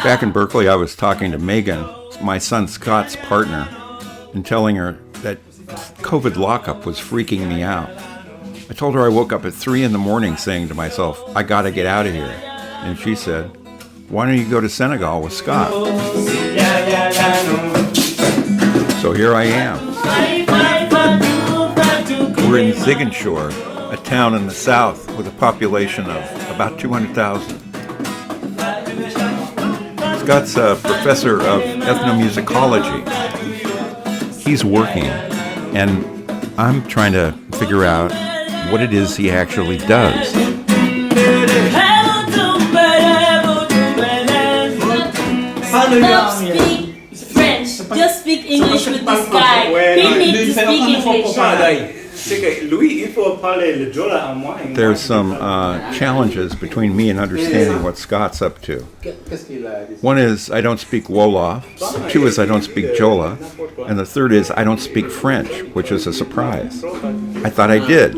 Back in Berkeley, I was talking to Megan, my son Scott's partner, and telling her that COVID lockup was freaking me out. I told her I woke up at 3 in the morning saying to myself, I gotta get out of here. And she said, why don't you go to Senegal with Scott? So here I am. We're in Ziguinchor, a town in the south with a population of about 200,000. Scott's a professor of ethnomusicology. He's working, and I'm trying to figure out what it is he actually does. Stop speak French. Just speak English with this guy. He needs to speak English. There's some challenges between me and understanding what Scott's up to. One is I don't speak Wolof, 2 is I don't speak Jola, and the 3rd is I don't speak French, which is a surprise. I thought I did.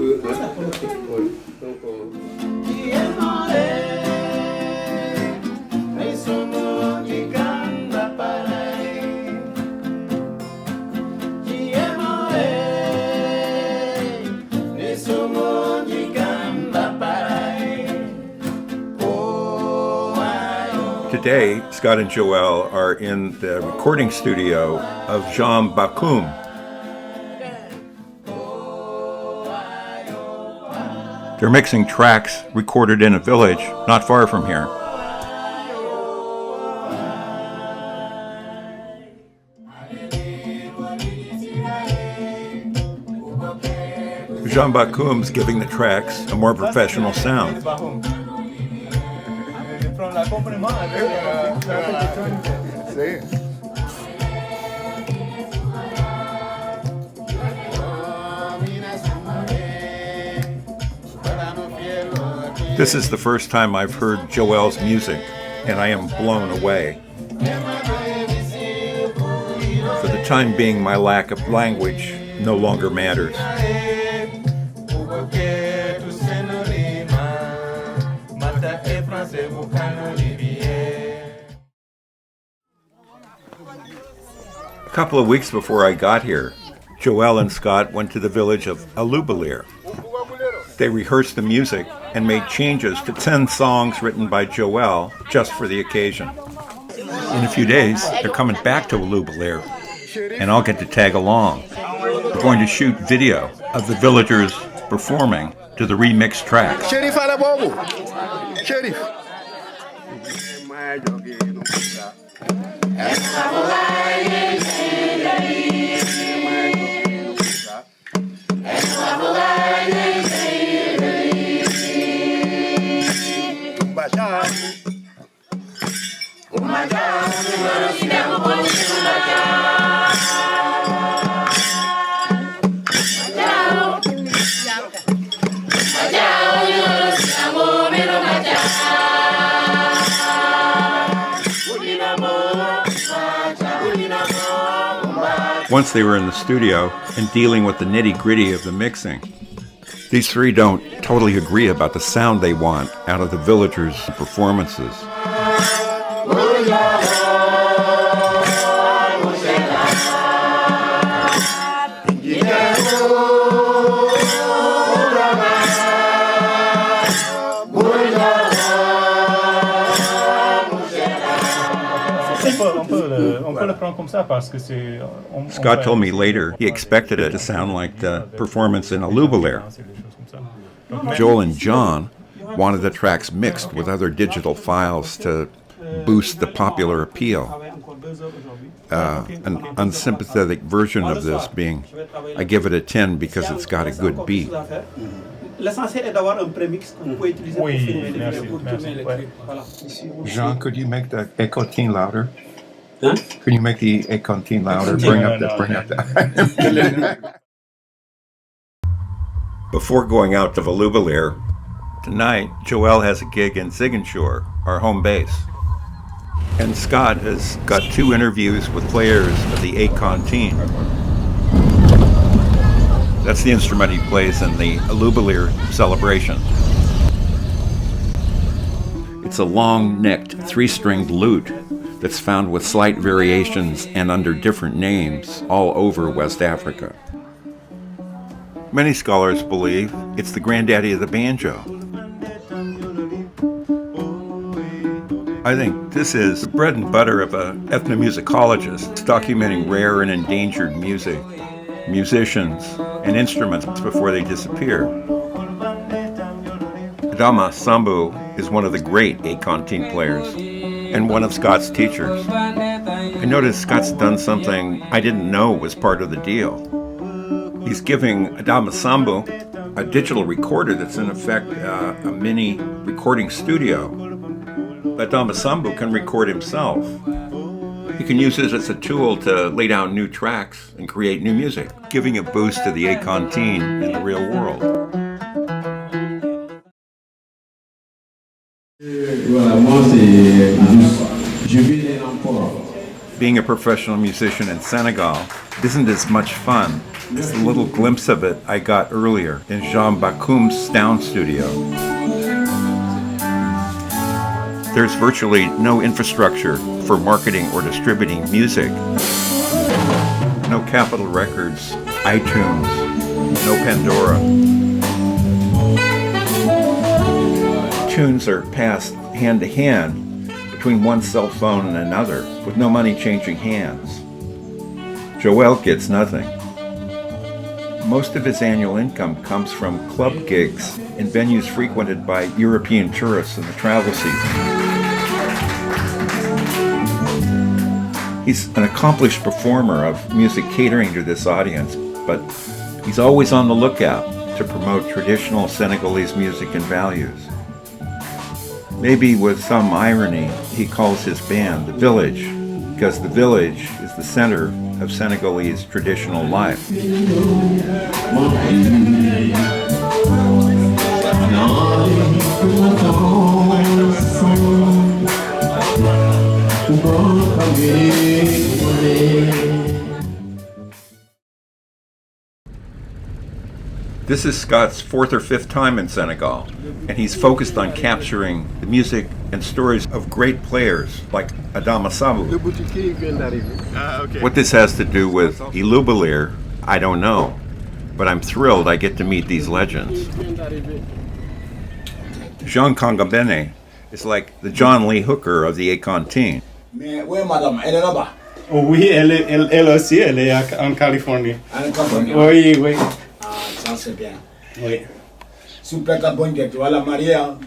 Today, Scott and Joelle are in the recording studio of Jean Bakoum. They're mixing tracks recorded in a village not far from here. Jean Bakoum's giving the tracks a more professional sound. This is the first time I've heard Joelle's music, and I am blown away. For the time being, my lack of language no longer matters. A couple of weeks before I got here, Joelle and Scott went to the village of Alubalir. They rehearsed the music and made changes to 10 songs written by Joelle just for the occasion. In a few days, they're coming back to Alubalir, and I'll get to tag along. We're going to shoot video of the villagers performing to the remixed tracks. Once they were in the studio and dealing with the nitty-gritty of the mixing, these 3 don't totally agree about the sound they want out of the villagers' performances. Scott told me later he expected it to sound like the performance in Alubalir. Joel and John wanted the tracks mixed with other digital files to boost the popular appeal. An unsympathetic version of this being, I give it a 10 because it's got a good beat. Jean, could you make the écoutine louder? Huh? Can you make the écoutine louder? Bring up that. Before going out to Alubalir, tonight Joelle has a gig in Ziguinchor, our home base. And Scott has got 2 interviews with players of the Akonteen. That's the instrument he plays in the Alubalir celebration. It's a long-necked 3-stringed lute that's found with slight variations and under different names all over West Africa. Many scholars believe it's the granddaddy of the banjo. I think this is the bread and butter of an ethnomusicologist. It's documenting rare and endangered music, musicians, and instruments before they disappear. Adama Sambu is one of the great Akonteen players and one of Scott's teachers. I noticed Scott's done something I didn't know was part of the deal. He's giving Adama Sambu a digital recorder that's in effect a mini recording studio. Adama Sambu can record himself. He can use it as a tool to lay down new tracks and create new music, giving a boost to the Akonteen in the real world. Being a professional musician in Senegal isn't as much fun as the little glimpse of it I got earlier in Jean Bakoum's sound studio. There's virtually no infrastructure for marketing or distributing music. No Capitol Records, iTunes, no Pandora. Tunes are passed hand to hand between one cell phone and another, with no money changing hands. Joel gets nothing. Most of his annual income comes from club gigs in venues frequented by European tourists in the travel season. He's an accomplished performer of music catering to this audience, but he's always on the lookout to promote traditional Senegalese music and values. Maybe with some irony, he calls his band The Village, because the village is the center of Senegalese traditional life. This is Scott's 4th or 5th time in Senegal, and he's focused on capturing the music and stories of great players like Adama Sambu. What this has to do with Ilubalir, I don't know, but I'm thrilled I get to meet these legends. Jean Kangabene is like the John Lee Hooker of the Akonteen. Mais oui, madame, elle est là-bas. Oh, oui, elle aussi, elle est en Californie. En Californie. Oui, oui. Ah, ça c'est bien. Oui. Super bon Dieu, tu vas la marier. Hein?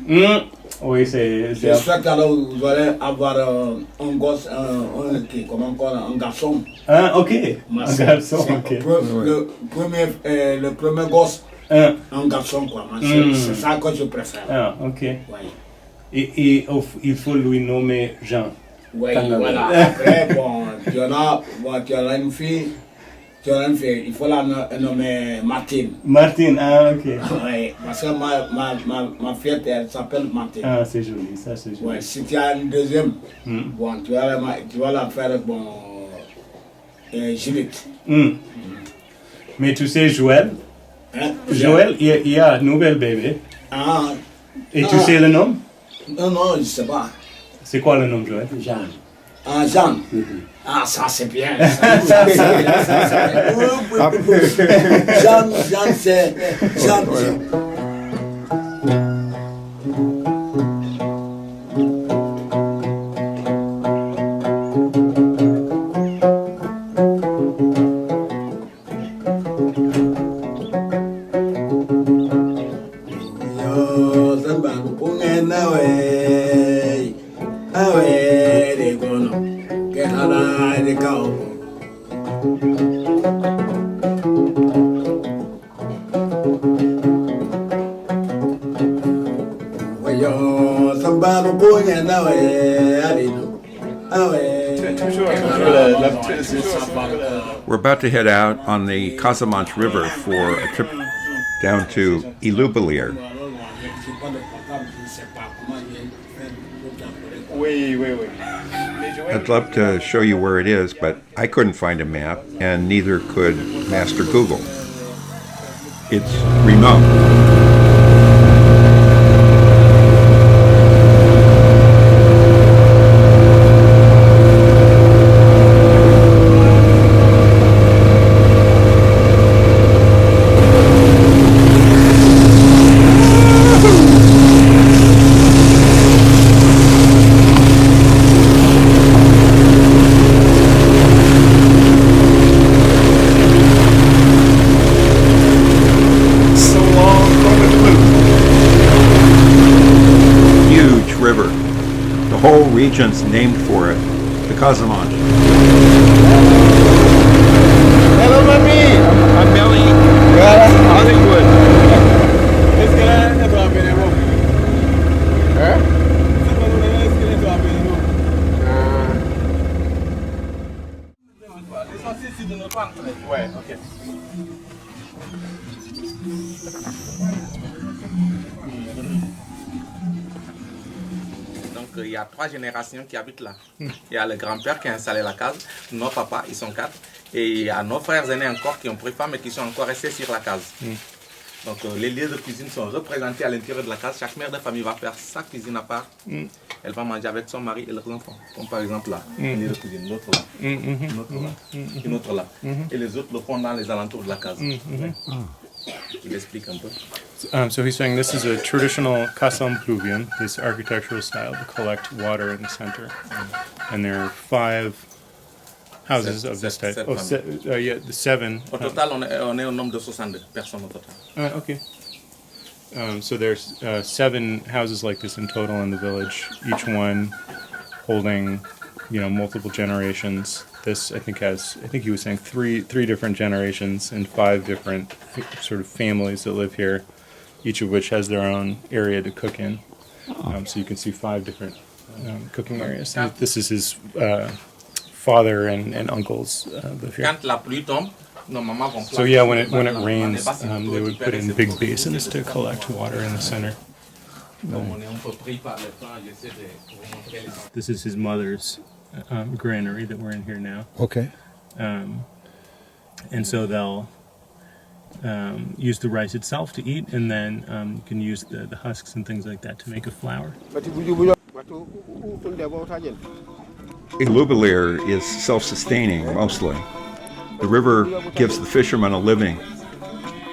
Oui, c'est. J'espère que vous allez avoir un gosse, un garçon. Ah, ok. Un garçon, ok. Le premier gosse, un garçon, quoi. C'est ça que je préfère. Ah, ok. Oui. Et il faut lui nommer Jean. Oui, voilà. Après, tu as une fille, il faut la nommer Martine. Martine, ah, ok. Oui, parce que ma fille, elle s'appelle Martine. Ah, c'est joli, ça c'est joli. Oui, si tu as une deuxième, tu vas la faire, Juliette. Mais tu sais, Joël, Hein? Joël, il y a un nouvel bébé. Ah, Et tu sais le nom? non, je ne sais pas. C'est quoi le nom, Joël? Jean. Ah, Jean. Ah, ça c'est bien. Ça, c'est bien. Jean, c'est. Jean, We're about to head out on the Casamance River for a trip down to Ilubalir. I'd love to show you where it is, but I couldn't find a map, and neither could Master Google. It's remote. River. The whole region's named for it, the Casamance. Hello, Mami. I'm Melly. Hollywood. Let's get out of the room. Ouais, ok. Donc il y a 3 générations qui habitent là. Il y a le grand-père qui a installé la case, nos papas, ils sont 4, et il y a nos frères aînés encore qui ont pris femme et qui sont encore restés sur la case. Donc les lieux de cuisine sont représentés à l'intérieur de la case. Chaque mère de famille va faire sa cuisine à part. Elle va manger avec son mari et leurs enfants. Comme par exemple là, une lieu de cuisine, l'autre là, une autre là, une autre là. Et les autres le font dans les alentours de la case. Il explique un peu. So he's saying this is a traditional Casam pluvium, this architectural style to collect water in the center. And there are 5 houses of this type. The 7. Au total, on est au nombre de 62 personnes au total. Okay. So there's 7 houses like this in total in the village, each one holding, multiple generations. This I think he was saying 3 different generations and 5 different sort of families that live here, each of which has their own area to cook in. So you can see 5 different cooking areas. And this is his father and uncles live here. Quand la pluie tombe, nos mamans vont So yeah, when it rains, they would put in big basins to collect water in the center. This is his mother's granary that we're in here now. Okay. And so they'll use the rice itself to eat, and then you can use the husks and things like that to make a flour. Alubalier is self-sustaining mostly. The river gives the fishermen a living,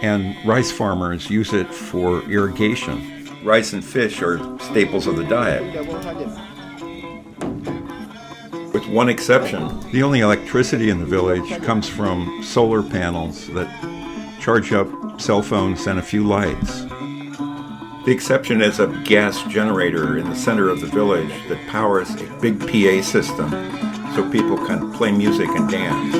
and rice farmers use it for irrigation. Rice and fish are staples of the diet. With one exception, the only electricity in the village comes from solar panels that charge up cell phones and a few lights. The exception is a gas generator in the center of the village that powers a big PA system so people can play music and dance.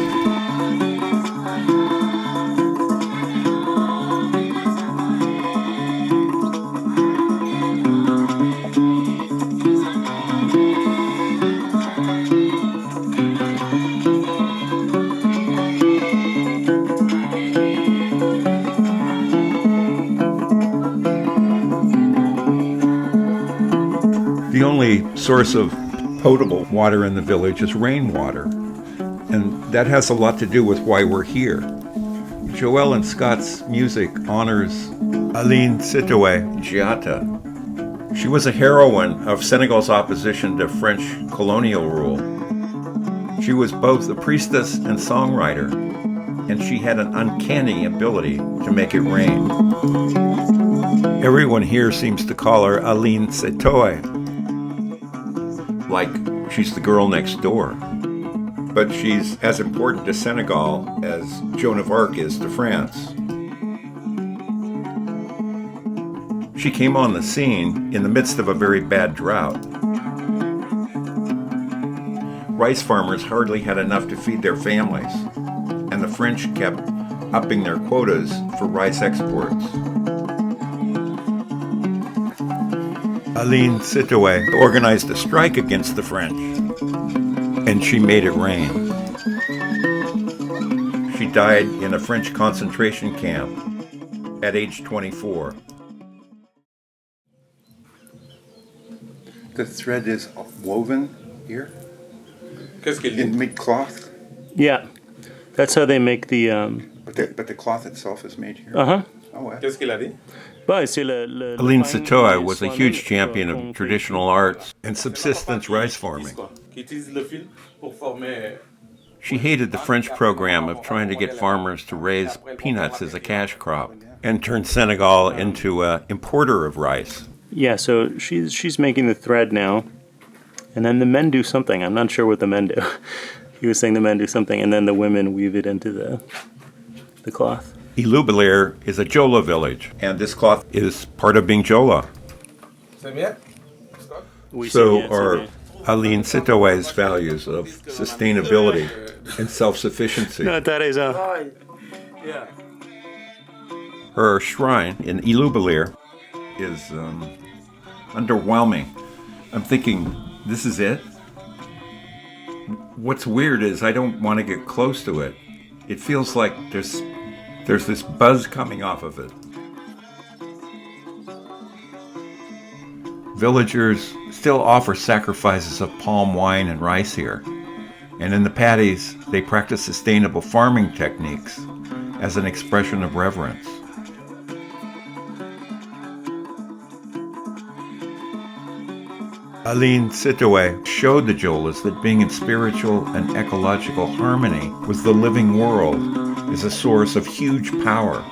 The only source of potable water in the village is rainwater, and that has a lot to do with why we're here. Joel and Scott's music honors Aline Sitoé Diatta. She was a heroine of Senegal's opposition to French colonial rule. She was both a priestess and songwriter, and she had an uncanny ability to make it rain. Everyone here seems to call her Aline Sitoé, like she's the girl next door. But she's as important to Senegal as Joan of Arc is to France. She came on the scene in the midst of a very bad drought. Rice farmers hardly had enough to feed their families, and the French kept upping their quotas for rice exports. Aline Sitoé organized a strike against the French, and she made it rain. She died in a French concentration camp at age 24. the thread is woven here Qu'est-ce qu'il dit? in mid-cloth, Yeah, that's how they make the. but the cloth itself is made here. Uh-huh. Oh, ouais. Qu'est-ce qu'il a dit? Aline Sitoe was a huge champion of traditional arts and subsistence rice farming. Qui utilise le fil pour former. She hated the French program of trying to get farmers to raise peanuts as a cash crop and turn Senegal into an importer of rice. Yeah, so she's making the thread now, and then the men do something. I'm not sure what the men do. He was saying the men do something, and then the women weave it into the cloth. Ilubalier is a Jola village, and this cloth is part of being Jola. C'est bien? So are Aline Sitoe's values of sustainability and self-sufficiency. No, that is a. Yeah. Her shrine in Ilubalier is underwhelming. I'm thinking, this is it? What's weird is I don't want to get close to it. It feels like there's this buzz coming off of it. Villagers still offer sacrifices of palm wine and rice here. And in the paddies, they practice sustainable farming techniques as an expression of reverence. Aline Sitoe showed the Jolas that being in spiritual and ecological harmony with the living world is a source of huge power,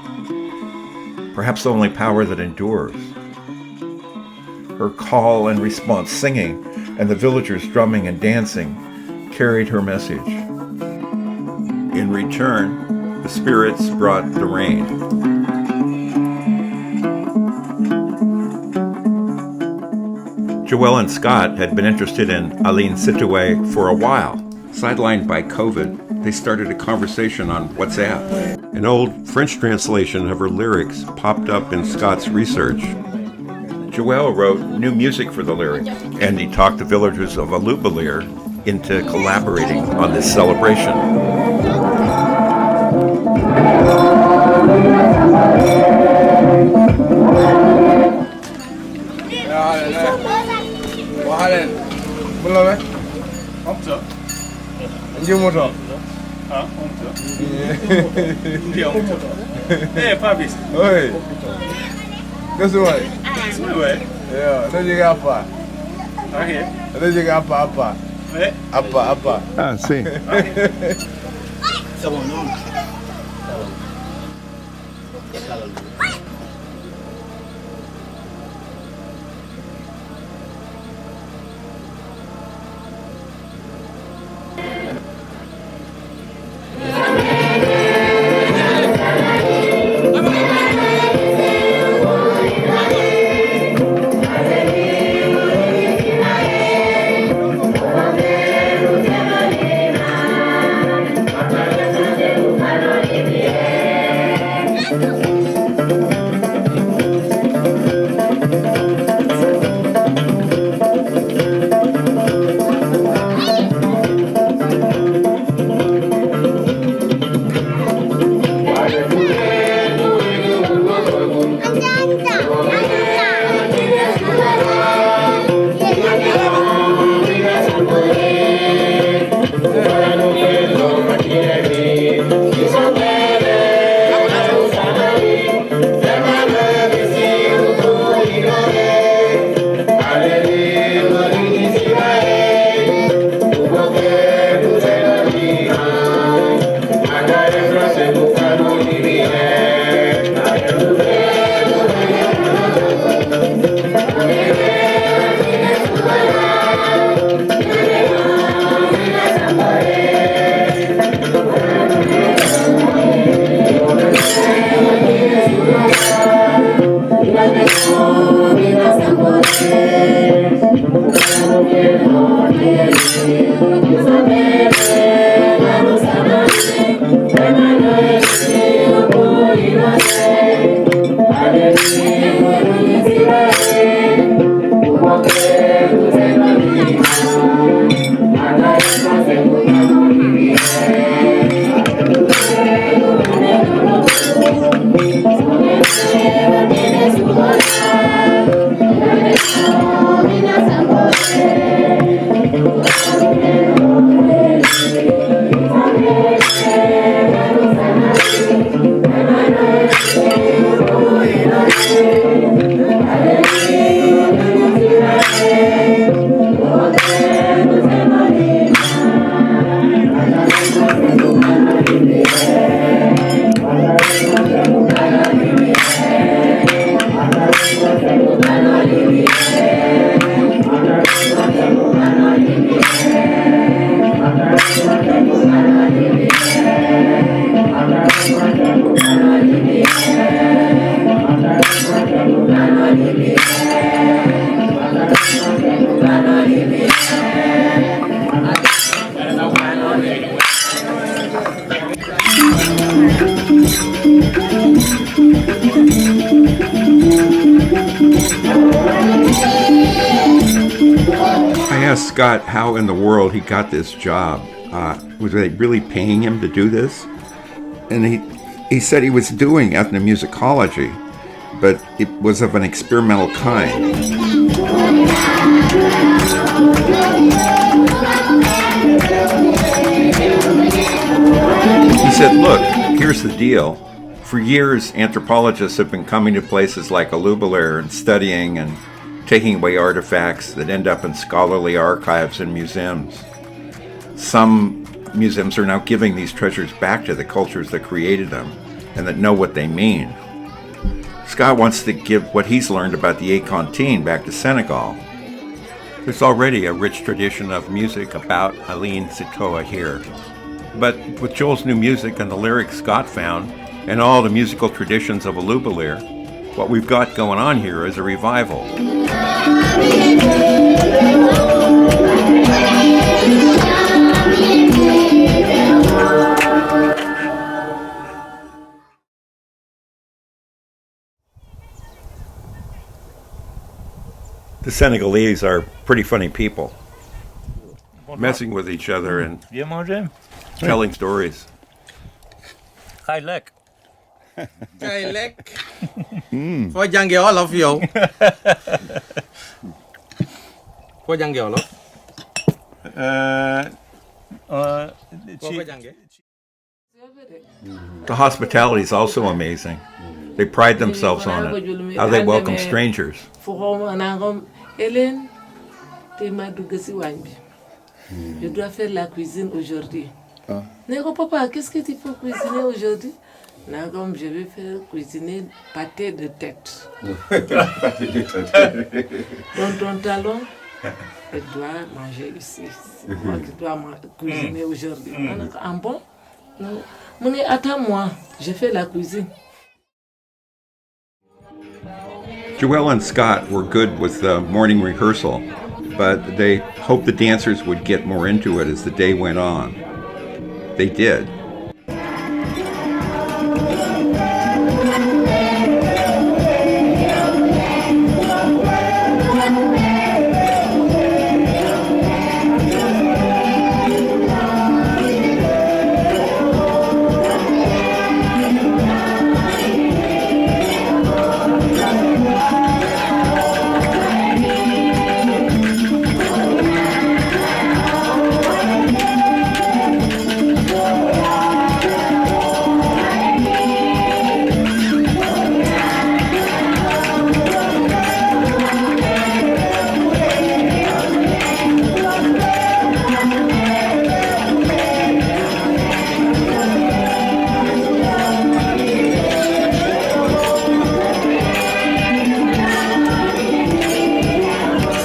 perhaps the only power that endures. Her call and response singing and the villagers drumming and dancing carried her message. In return, the spirits brought the rain. Joelle and Scott had been interested in Aline Sitoe for a while. Sidelined by COVID, they started a conversation on WhatsApp. An old French translation of her lyrics popped up in Scott's research. Joelle wrote new music for the lyrics, and he talked the villagers of Ilubalier into collaborating on this celebration. Oi. Kesuai. Ya, ada juga apa? Ada juga apa-apa. Apa-apa. Ah, sim. Mina I asked Scott how in the world he got this job. Was they really paying him to do this? And he said he was doing ethnomusicology, but it was of an experimental kind. He said, look, here's the deal. For years, anthropologists have been coming to places like Alubalir and studying and taking away artifacts that end up in scholarly archives and museums. Some museums are now giving these treasures back to the cultures that created them and that know what they mean. Scott wants to give what he's learned about the Acontine back to Senegal. There's already a rich tradition of music about Aline Sitoa here. But with Joel's new music and the lyrics Scott found, and all the musical traditions of Alubalir, what we've got going on here is a revival. The Senegalese are pretty funny people, messing with each other and telling stories. Khai lek. Kay lek. Fo jànge wolof yow. Fo jànge wolof. Fo jànge. The hospitality is also amazing. They pride themselves on it, how they welcome strangers. Hélène, tu m'as dit je dois faire la cuisine aujourd'hui. Négo, papa, qu'est-ce que tu peux cuisiner aujourd'hui? Nagom, je vais faire cuisiner pâté de tête. Dans ton talon, tu dois manger ici. C'est moi qui dois cuisiner aujourd'hui. Ah bon? Attends-moi, je fais la cuisine. Joelle and Scott were good with the morning rehearsal, but they hoped the dancers would get more into it as the day went on. They did.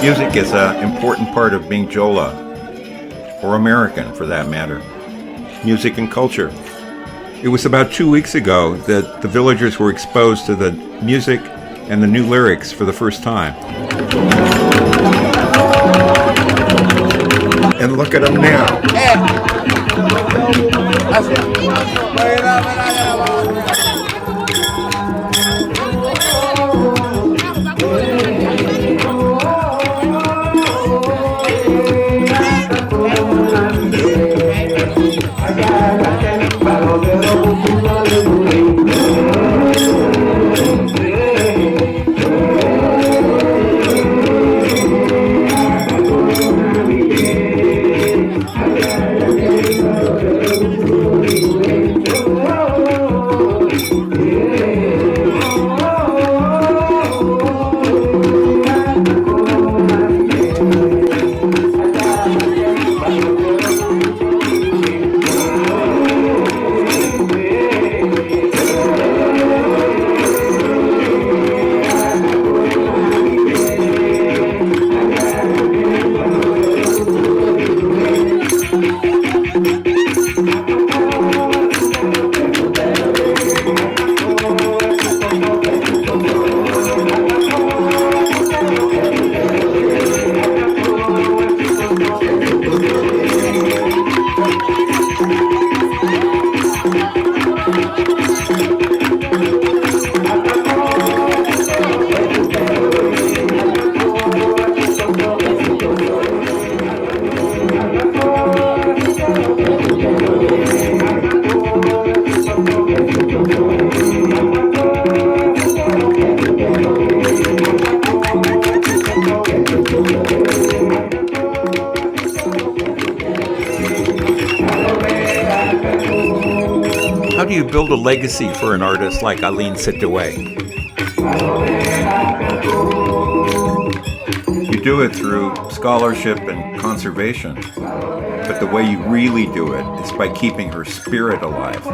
Music is an important part of being Jola, or American for that matter. Music and culture. It was about 2 weeks ago that the villagers were exposed to the music and the new lyrics for the first time. And look at them now. build a legacy for an artist like Aline Sitoé. You do it through scholarship and conservation, but the way you really do it is by keeping her spirit alive.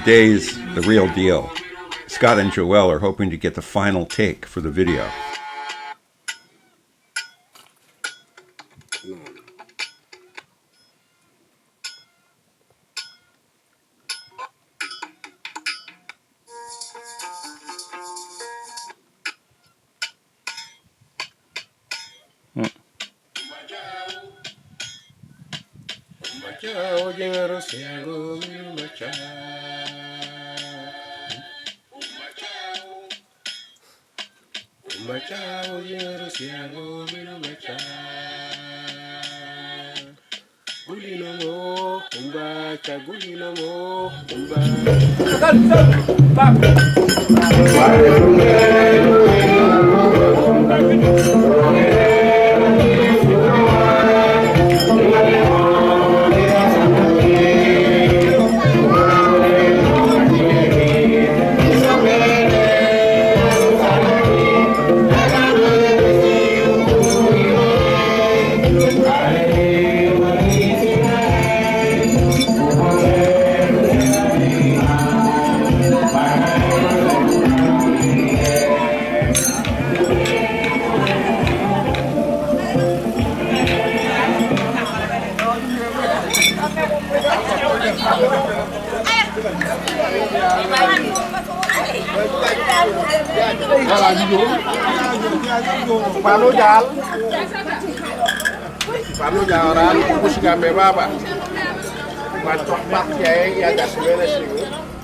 Today's the real deal. Scott and Joelle are hoping to get the final take for the video.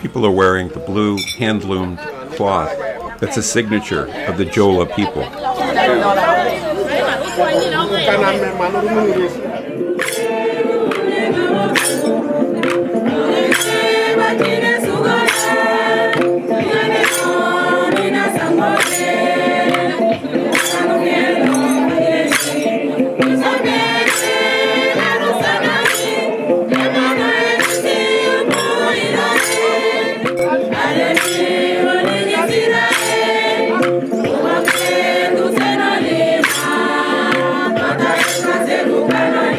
People are wearing the blue hand-loomed cloth that's a signature of the Jola people. Thank you.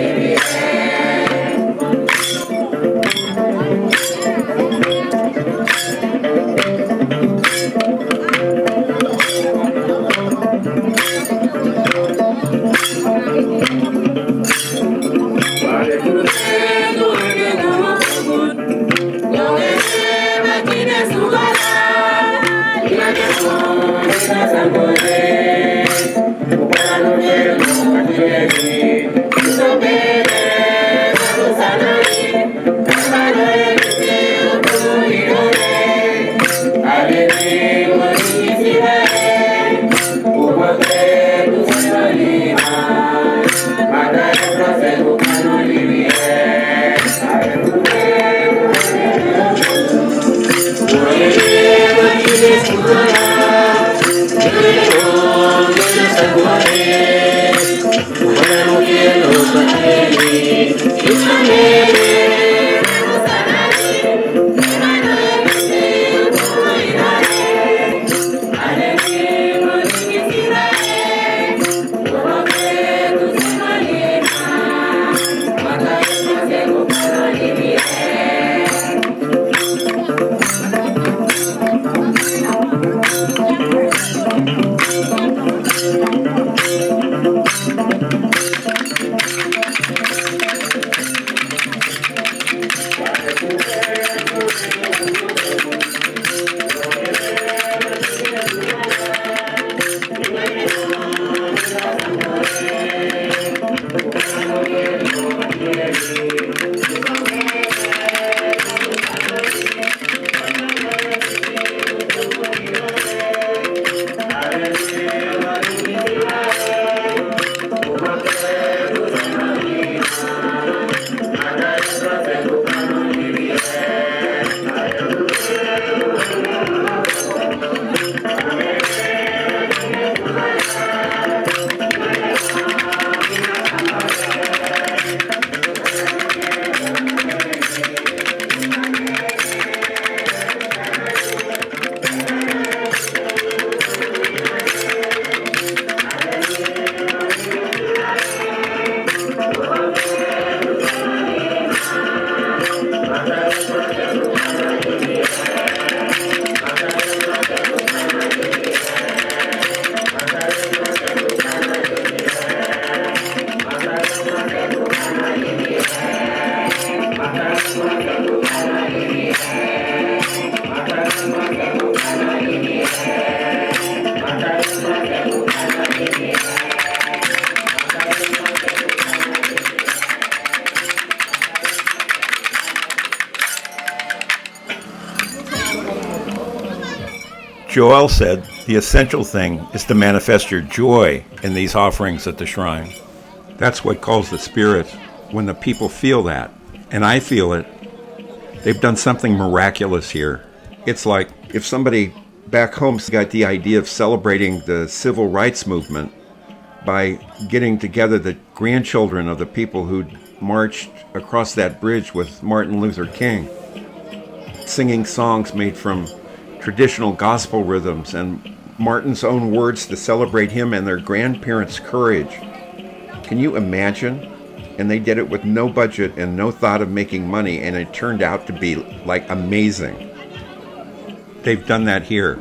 Joel said the essential thing is to manifest your joy in these offerings at the shrine. That's what calls the spirit. When the people feel that, and I feel it, they've done something miraculous here. It's like if somebody back home's got the idea of celebrating the civil rights movement by getting together the grandchildren of the people who marched across that bridge with Martin Luther King, singing songs made from traditional gospel rhythms and Martin's own words to celebrate him and their grandparents' courage. Can you imagine? And they did it with no budget and no thought of making money, and it turned out to be like amazing. They've done that here.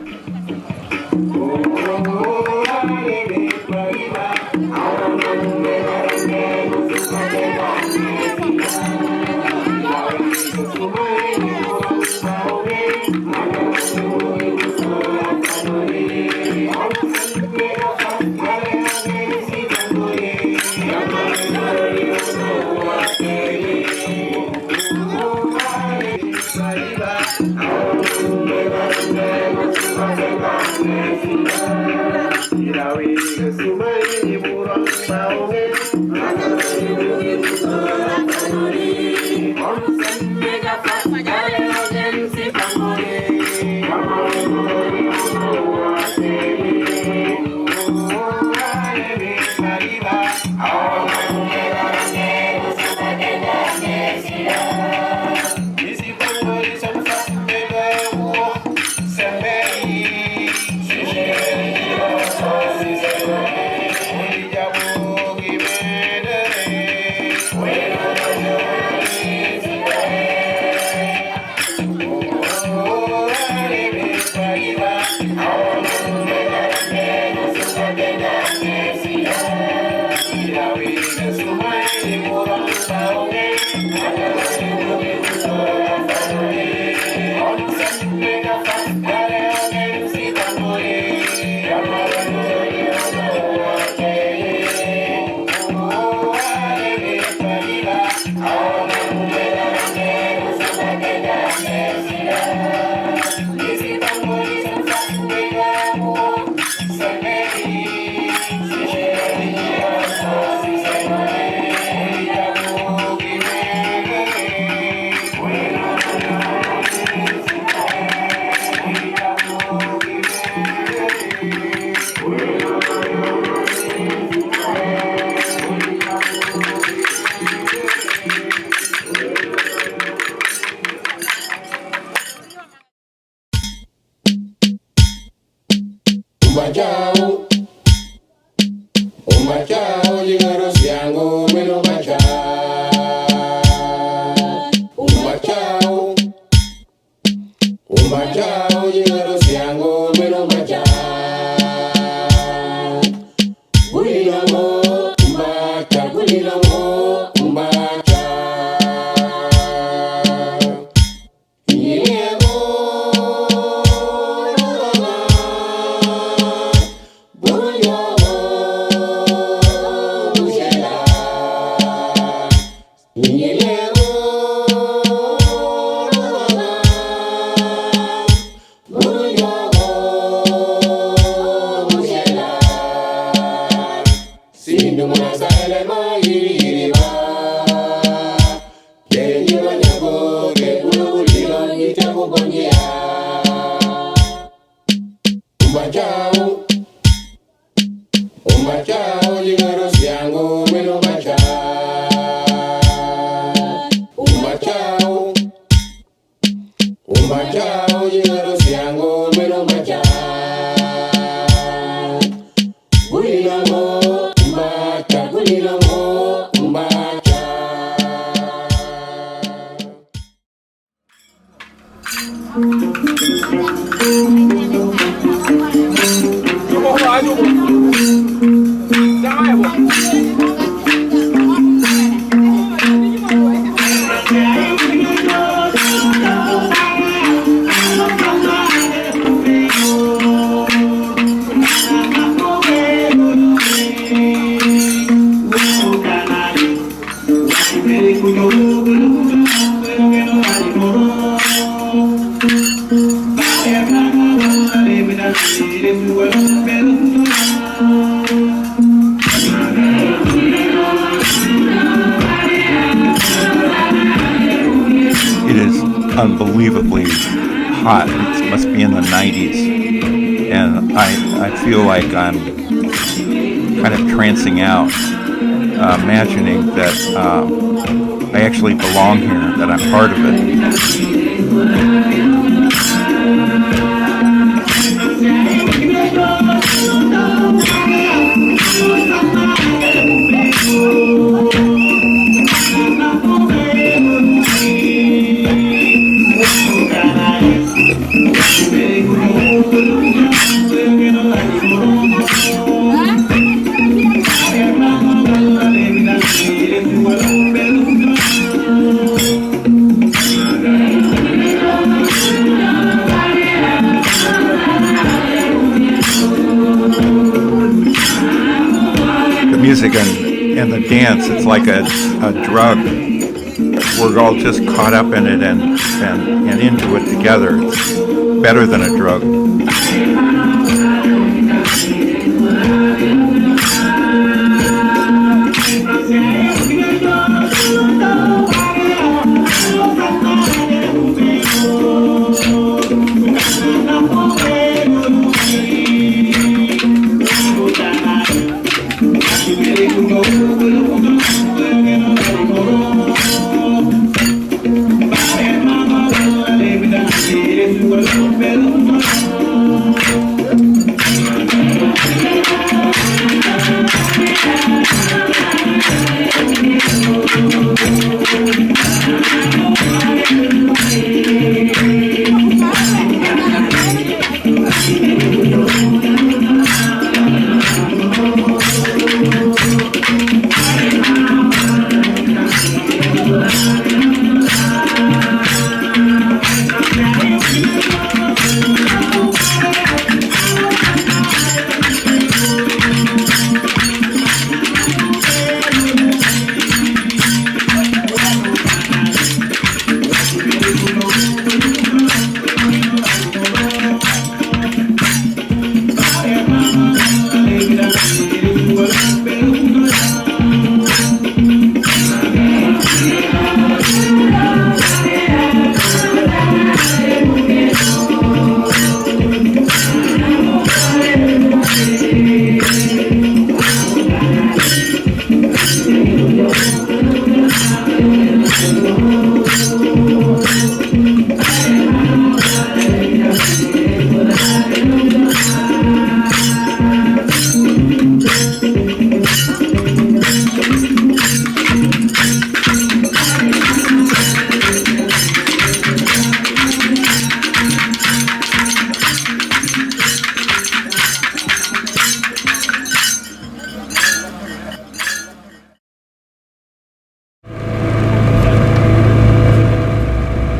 Unbelievably hot. It must be in the 90s, and I feel like I'm kind of trancing out, imagining that I actually belong here, that I'm part of it. Music and the dance, it's like a drug. We're all just caught up in it and into it together. It's better than a drug.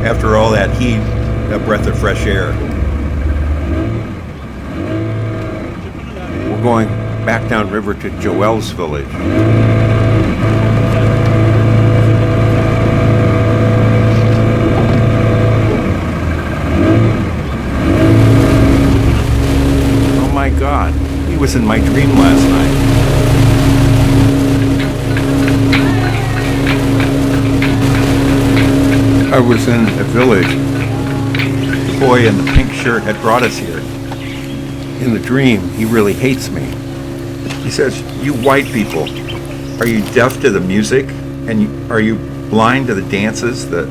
After all that heat, a breath of fresh air. We're going back downriver to Joel's village. was in my dream last night. I was in a village. The boy in the pink shirt had brought us here. In the dream, he really hates me. He says, "You white people, are you deaf to the music? And are you blind to the dances, the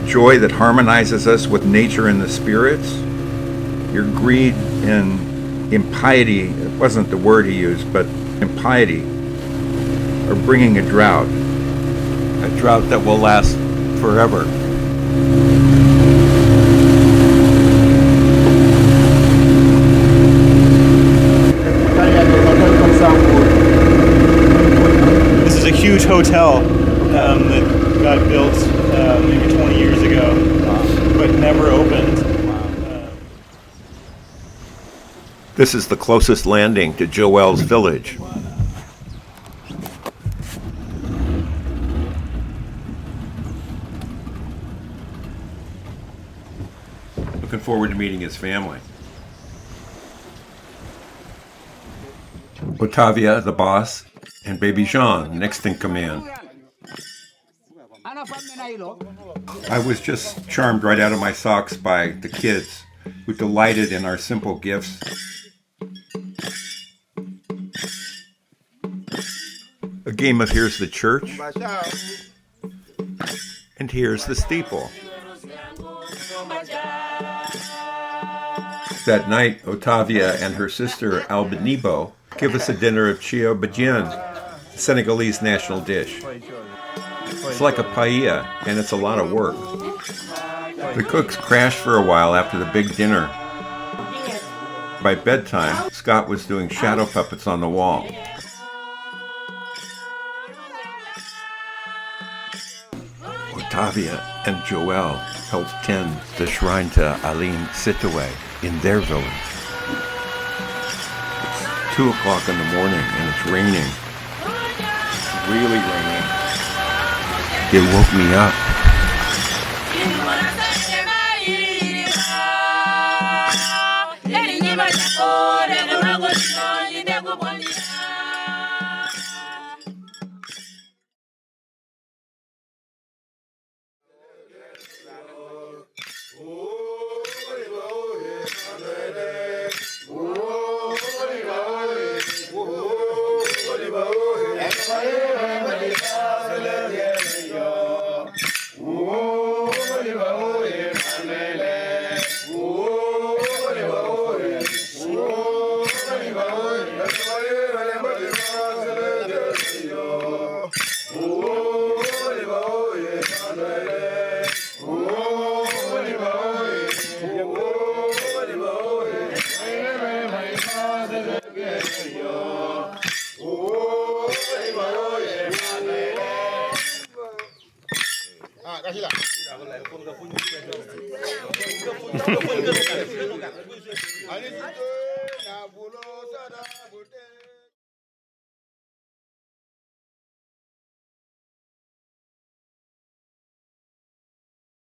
joy that harmonizes us with nature and the spirits? Your greed and impiety," it wasn't the word he used, but impiety, "are bringing a drought that will last forever." This is a huge hotel that got built maybe 20 years ago, but never opened. This is the closest landing to Joel's village. Looking forward to meeting his family. Otavia, the boss, and baby Jean, next in command. I was just charmed right out of my socks by the kids who delighted in our simple gifts. A game of here's the church, and here's the steeple. That night, Otavia and her sister Albanibo give us a dinner of chio bajien, the Senegalese national dish. It's like a paella, and it's a lot of work. The cooks crashed for a while after the big dinner. By bedtime, Scott was doing shadow puppets on the wall. Otavia and Joel helped tend the shrine to Aline Sitaway in their village. It's 2 o'clock in the morning and it's raining. It's really raining. It woke me up.